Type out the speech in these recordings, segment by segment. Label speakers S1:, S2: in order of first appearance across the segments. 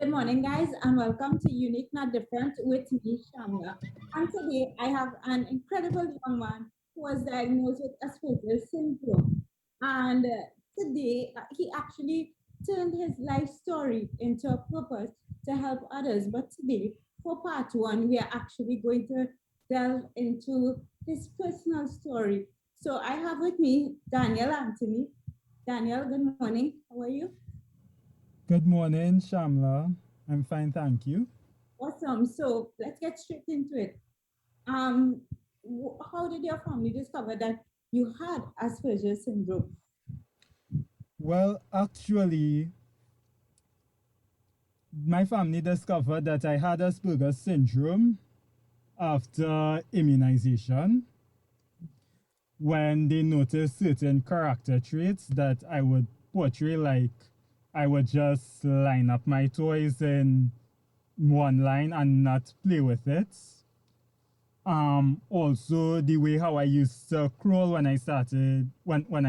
S1: Good morning, guys, and welcome to Unique Not Different with me, Shamla. And today I have an incredible young man who was diagnosed with Asperger syndrome. And today he actually turned his life story into a purpose to help others. But today, for part one, we are actually going to delve into his personal story. So I have with me Daniel Anthony. Daniel, good morning. How are you?
S2: Good morning, Shamla. I'm fine, thank you.
S1: Awesome. So let's get straight into it. Um, how did your family discover that you had Asperger syndrome?
S2: Well, actually, my family discovered that I had Asperger's syndrome after immunization when they noticed certain character traits that I would portray, like I would just line up my toys in one line and not play with it. Also the way how I used to crawl when I started when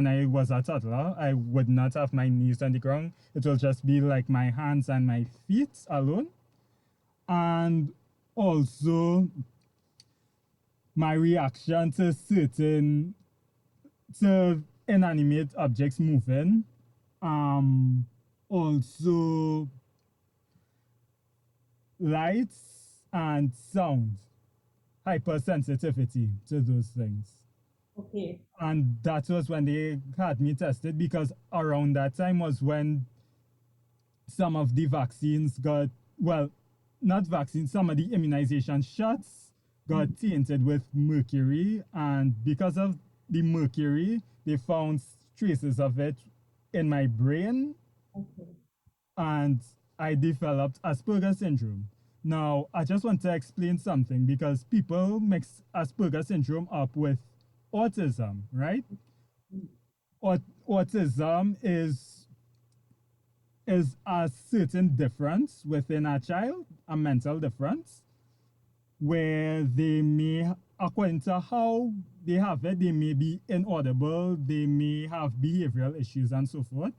S2: I was a toddler, I would not have my knees on the ground. It will just be like my hands and my feet alone. And also my reaction to certain to inanimate objects moving. Um Also lights and sound, hypersensitivity to those things.
S1: Okay.
S2: And that was when they had me tested, because around that time was when some of the vaccines got, well, not vaccines, some of the immunization shots got tainted with mercury, and because of the mercury they found traces of it in my brain,
S1: Okay.
S2: and I developed Asperger syndrome. Now, I just want to explain something, because people mix Asperger syndrome up with autism, right? Autism is a certain difference within a child, a mental difference, where they may, according to how they have it, they may be inaudible, they may have behavioral issues, and so forth.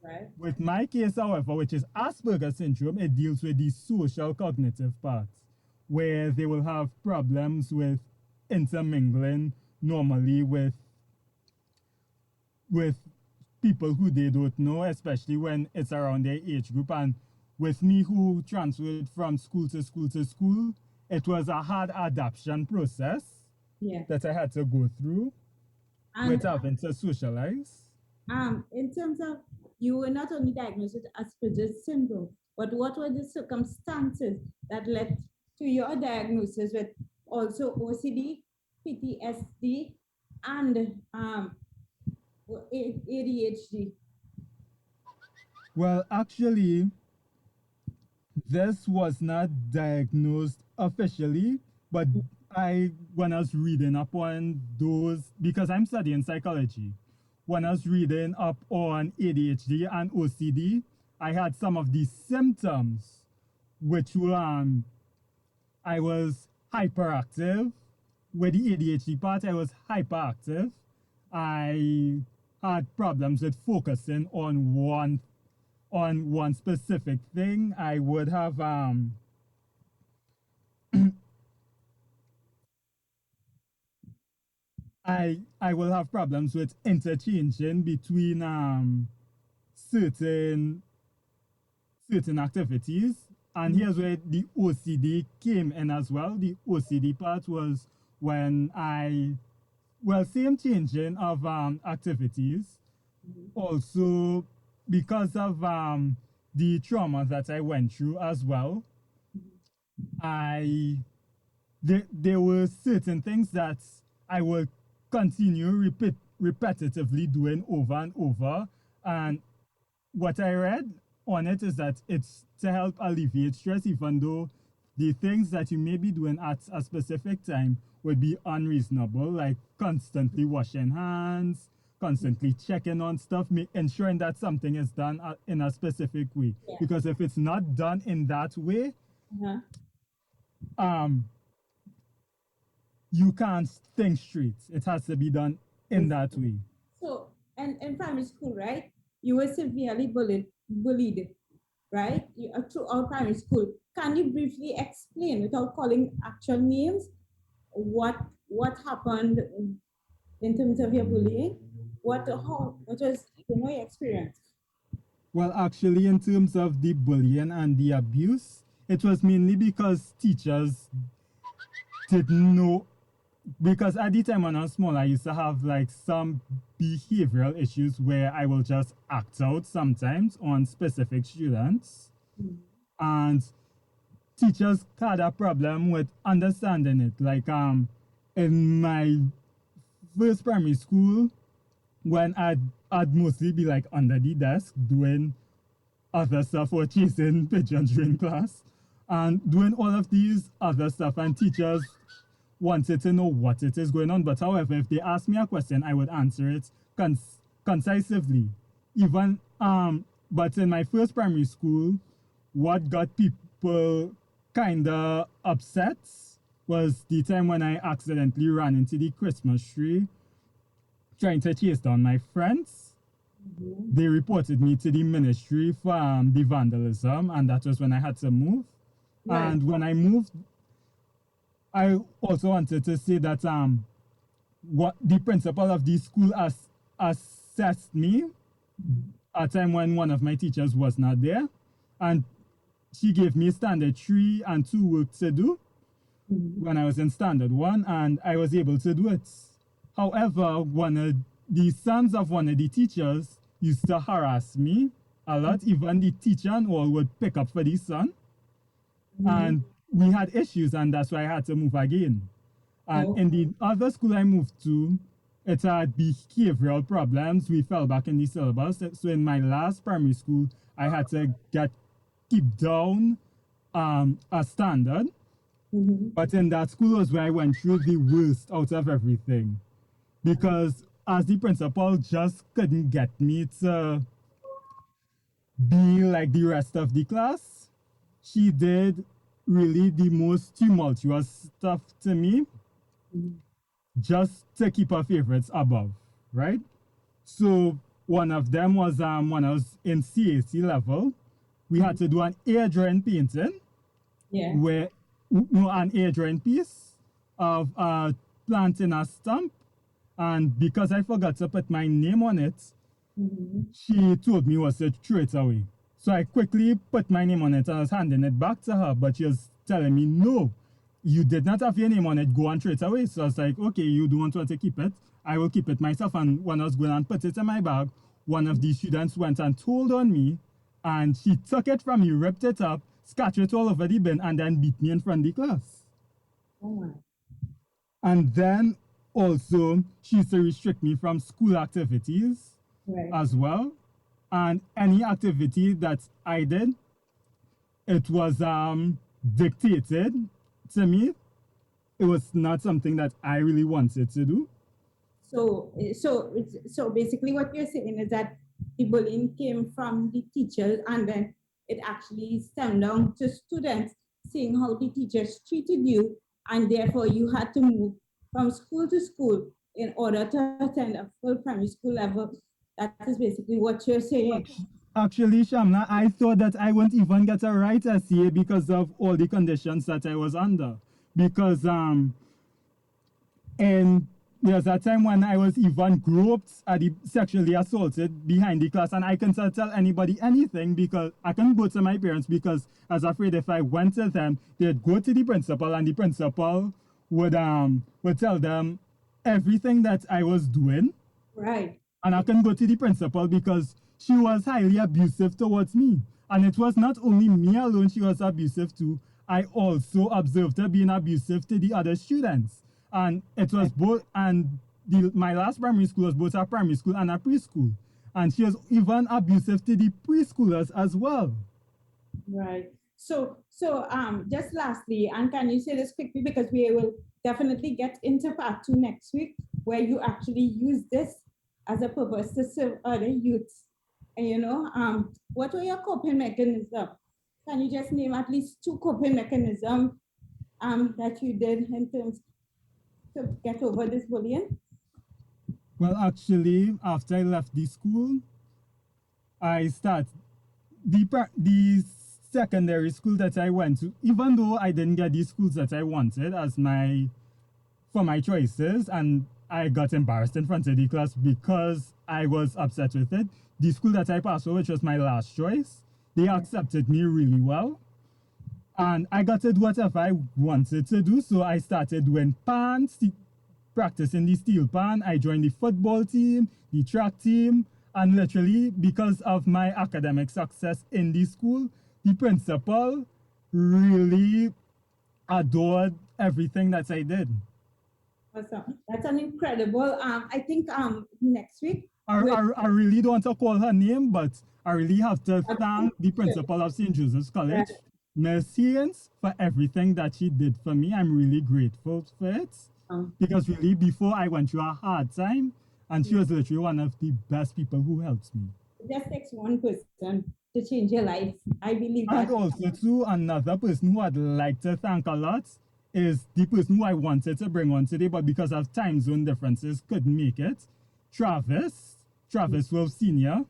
S1: Right.
S2: With my case, however, which is Asperger syndrome, it deals with the social cognitive parts, where they will have problems with intermingling normally with people who they don't know, especially when it's around their age group. And with me, who transferred from school to school to school, it was a hard adaptation process
S1: Yeah.
S2: that I had to go through with
S1: And
S2: having to socialize.
S1: in terms of you were not only diagnosed with Asperger syndrome, but what were the circumstances that led to your diagnosis with also OCD, PTSD, and ADHD?
S2: Well, actually, this was not diagnosed officially, but when I was reading up on those, because I'm studying psychology, when I was reading up on ADHD and OCD, I had some of these symptoms, which were I was hyperactive. With the ADHD part, I was hyperactive. I had problems with focusing on one specific thing. I would have I will have problems with interchanging between certain certain activities. And
S1: Mhm.
S2: here's where the OCD came in as well. The OCD part was when same changing of activities. Also, because of the trauma that I went through as well, I there were certain things that I would continue repetitively doing over and over. And what I read on it is that it's to help alleviate stress, even though the things that you may be doing at a specific time would be unreasonable, like constantly washing hands, constantly checking on stuff, ensuring that something is done in a specific way.
S1: Yeah.
S2: Because if it's not done in that way,
S1: Uh-huh.
S2: um, you can't think straight. It has to be done
S1: I
S2: in that
S1: see.
S2: way.
S1: So, and in primary school, right? You were severely bullied. Bullied. right? Throughout primary school. Can you briefly explain, without calling actual names, what happened in terms of your bullying? What was your experience?
S2: Well, actually, in terms of the bullying and the abuse, it was mainly because teachers didn't know. Because at the time when I was small, I used to have like some behavioral issues where I will just act out sometimes on specific students.
S1: Mm.
S2: And teachers had a problem with understanding it. Like in my first primary school, when I'd mostly be like under the desk doing other stuff or chasing pigeons during class and doing all of these other stuff, and teachers wanted to know what it is going on. But however, if they asked me a question, I would answer it concisely. Even but in my first primary school, what got people kinda upset was the time when I accidentally ran into the Christmas tree trying to chase down my friends.
S1: Mhm.
S2: They reported me to the ministry for the vandalism, and that was when I had to move.
S1: Right.
S2: And when I moved, I also wanted to say that what the principal of the school assessed me at a time when one of my teachers was not there, and she gave me standard 3 and 2 work to do
S1: Mhm.
S2: when I was in standard 1, and I was able to do it. However, one of the sons of one of the teachers used to harass me a lot. Even the teacher and all would pick up for the son,
S1: Mhm.
S2: and we had issues, and that's why I had to move again. And
S1: Oh,
S2: in the other school I moved to, it had behavioral problems. We fell back in the syllabus. So in my last primary school, I had to get keep down a standard.
S1: mhm.
S2: But in that school was where I went through the worst out of everything. Because as the principal just couldn't get me to be like the rest of the class, she did really the most tumultuous stuff to me
S1: Mhm.
S2: just to keep her favorites above, right? So one of them was when I was in CAC level, we had
S1: Mhm.
S2: to do an air drawing painting
S1: Yeah.
S2: where no an air drawing piece of planting a stump, and because I forgot to put my name on it,
S1: Mhm.
S2: she told me was to throw it away. So I quickly put my name on it and I was handing it back to her, but she was telling me, no, you did not have your name on it, go and throw it away. So I was like, okay, you don't want to keep it, I will keep it myself. And when I was going and put it in my bag, one of the students went and told on me, and she took it from me, ripped it up, scattered it all over the bin, and then beat me in front of the class.
S1: Oh my.
S2: And then also, she used to restrict me from school activities
S1: Right.
S2: as well. And any activity that I did, it was dictated to me. It was not something that I really wanted to do.
S1: So basically, what you're saying is that the bullying came from the teachers, and then it actually stemmed down to students seeing how the teachers treated you, and therefore you had to move from school to school in order to attend a full primary school level. That is basically what you're saying.
S2: Actually, Shamla, I thought that I wouldn't even get a right essay because of all the conditions that I was under. Because and there's a time when I was even groped at the sexually assaulted behind the class, and I couldn't tell anybody anything because I couldn't go to my parents because I was afraid if I went to them, they'd go to the principal, and the principal would tell them everything that I was doing,
S1: Right.
S2: and I couldn't go to the principal because she was highly abusive towards me. And it was not only me alone she was abusive to, I also observed her being abusive to the other students. And it was both, and my last primary school was both a primary school and a preschool. And she was even abusive to the preschoolers as well.
S1: Right. Just lastly, and can you say this quickly because we will definitely get into part two next week, where you actually use this as a purpose to serve other youths. And what were your coping mechanisms? Can you just name at least two coping mechanisms that you did in terms to get over this bullying?
S2: Well, actually, after I left the school, I started. the secondary school that I went to, even though I didn't get the schools that I wanted as my for my choices, and I got embarrassed in front of the class because I was upset with it. The school that I passed for, which was my last choice, they
S1: Yeah.
S2: accepted me really well. And I got to do whatever I wanted to do. So I started doing practicing the steel pan. I joined the football team, the track team, and literally because of my academic success in the school, the principal really adored everything that I did.
S1: Awesome. That's an incredible. I think next week
S2: I,
S1: we're
S2: I, I really don't want to call her name, but I really have to thank the
S1: sure.
S2: principal of St. Joseph's
S1: Right.
S2: College, Miss Haynes, for everything that she did for me. I'm really grateful for it because really before I went through a hard time, and she
S1: Yeah.
S2: was literally one of the best people who helped me.
S1: It just takes one person to change your life. I believe
S2: And
S1: that.
S2: also too, another person who I'd like to thank a lot is the person who I wanted to bring on today, but because of time zone differences couldn't make it. Travis Wolf Sr.,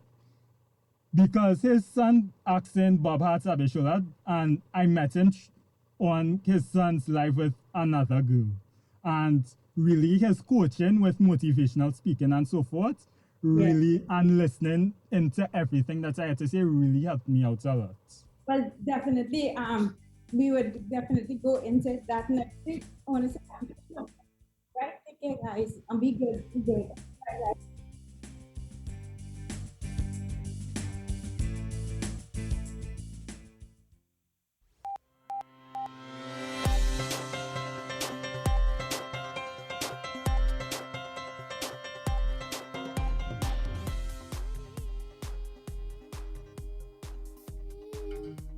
S2: because his son accent Bob Hart's Abishola, and I met him on his son's live with another girl. And really his coaching with motivational speaking and so forth,
S1: Yeah.
S2: really, and listening into everything that I had to say really helped me out a lot.
S1: Well, definitely. We would definitely go into that next week. I want to say, right? Take care, guys, and be good. Be good. Bye, guys.